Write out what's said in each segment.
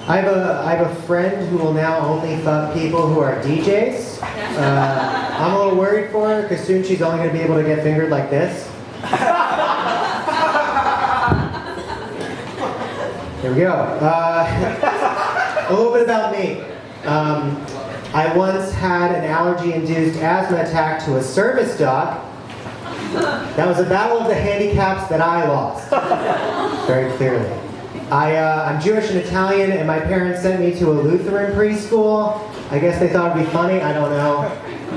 I have a friend who will now only fuck people who are DJs. I'm a little worried for her because soon she's only going to be able to get fingered like this. Here we go. A little bit about me. I once had an allergy-induced asthma attack to a service dog. That was a battle of the handicaps that I lost, very clearly. I'm Jewish and Italian, and my parents sent me to a Lutheran preschool. I guess they thought it'd be funny, I don't know.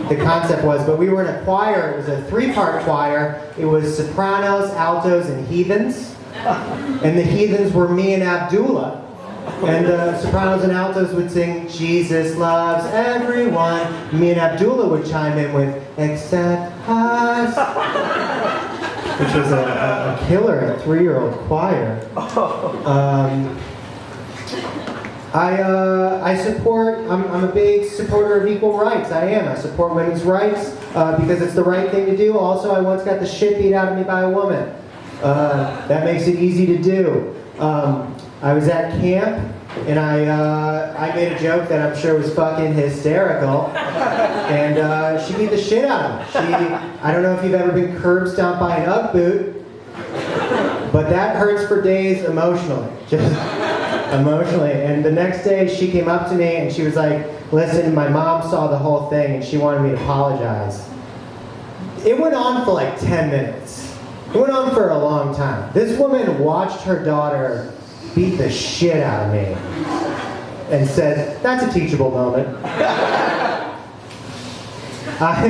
The concept was, but we were in a choir. It was a 3-part choir. It was sopranos, altos, and heathens. And the heathens were me and Abdullah. And the sopranos and altos would sing, Jesus loves everyone. Me and Abdullah would chime in with, except us. Which was a killer, a 3-year-old choir. I'm a big supporter of equal rights. I am. I support women's rights because it's the right thing to do. Also, I once got the shit beat out of me by a woman. That makes it easy to do. I was at camp, and I made a joke that I'm sure was fucking hysterical, and she beat the shit out of me. I don't know if you've ever been curb stomped by an Ugg boot, but that hurts for days emotionally, just emotionally. And the next day, she came up to me, and she was like, listen, my mom saw the whole thing, and she wanted me to apologize. It went on for like 10 minutes. It went on for a long time. This woman watched her daughter beat the shit out of me and said, that's a teachable moment. I've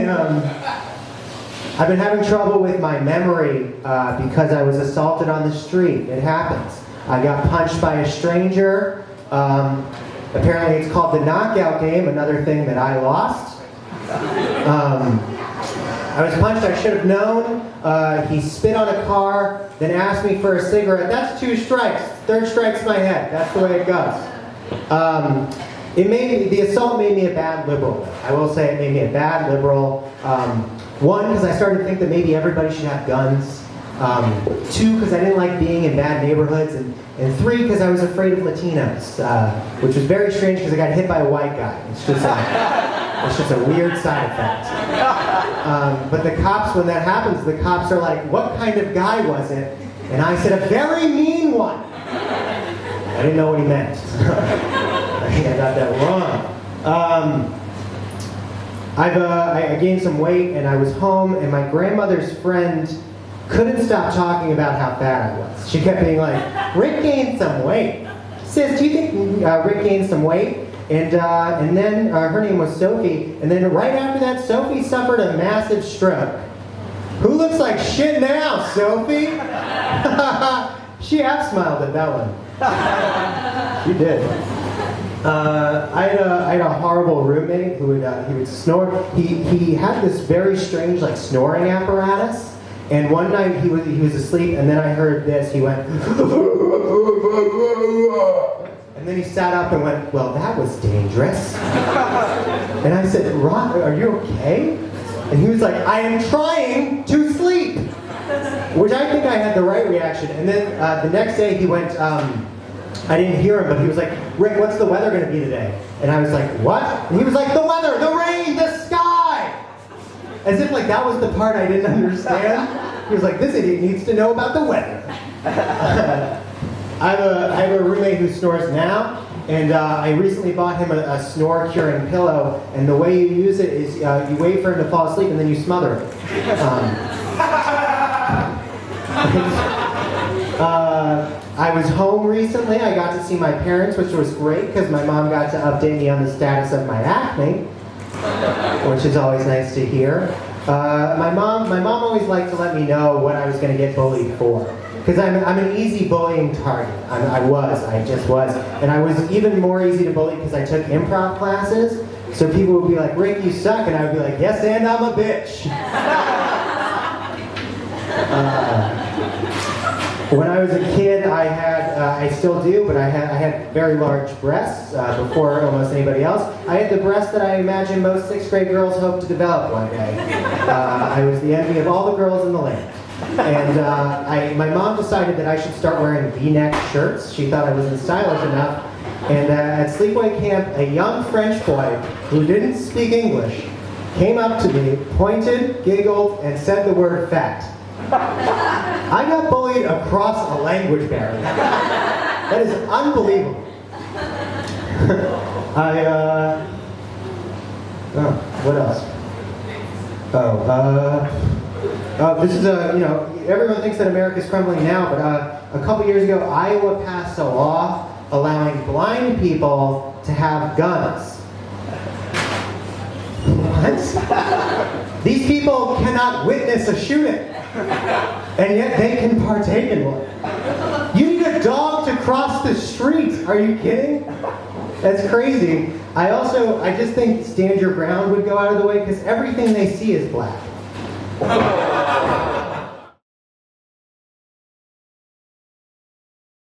been having trouble with my memory because I was assaulted on the street. It happens. I got punched by a stranger. Apparently it's called the knockout game, another thing that I lost. I was punched, I should have known. He spit on a car, then asked me for a cigarette. That's 2 strikes. 3rd strike's my head. That's the way it goes. The assault made me a bad liberal. I will say it made me a bad liberal. 1, because I started to think that maybe everybody should have guns. 2, because I didn't like being in bad neighborhoods. And 3, because I was afraid of Latinos, which was very strange because I got hit by a white guy. It's just a weird side effect. But the cops, when that happens, the cops are like, what kind of guy was it? And I said, a very mean one. I didn't know what he meant. I think I got that wrong. I gained some weight, and I was home, and my grandmother's friend couldn't stop talking about how fat I was. She kept being like, Rick gained some weight. Sis, do you think Rick gained some weight? And then her name was Sophie, and then right after that, Sophie suffered a massive stroke. Who looks like shit now, Sophie? She half smiled at that one. She did. I had a horrible roommate who would snore. He had this very strange like snoring apparatus, and one night he was asleep, and then I heard this. He went. And then he sat up and went, well, that was dangerous. And I said, Ron, are you okay? And he was like, I am trying to sleep. Which I think I had the right reaction. And then the next day he went, I didn't hear him, but he was like, Rick, what's the weather going to be today? And I was like, what? And he was like, the weather, the rain, the sky. As if like that was the part I didn't understand. He was like, this idiot needs to know about the weather. I have a roommate who snores now, and I recently bought him a snore-curing pillow, and the way you use it is you wait for him to fall asleep, and then you smother it. I was home recently. I got to see my parents, which was great, because my mom got to update me on the status of my acne, which is always nice to hear. My mom always liked to let me know what I was going to get bullied for. Because I'm an easy bullying target. I just was. And I was even more easy to bully because I took improv classes. So people would be like, Rick, you suck. And I would be like, yes, and I'm a bitch. When I was a kid, I still do, but I had very large breasts before almost anybody else. I had the breasts that I imagine most 6th grade girls hope to develop one day. I was the envy of all the girls in the land. And my mom decided that I should start wearing V-neck shirts. She thought I wasn't stylish enough. And at sleepaway camp, a young French boy who didn't speak English came up to me, pointed, giggled, and said the word fat. I got bullied across a language barrier. That is unbelievable. What else? This is everyone thinks that America's crumbling now, but a couple years ago, Iowa passed a law allowing blind people to have guns. What? These people cannot witness a shooting, and yet they can partake in one. You need a dog to cross the street. Are you kidding? That's crazy. I just think Stand Your Ground would go out of the way because everything they see is black.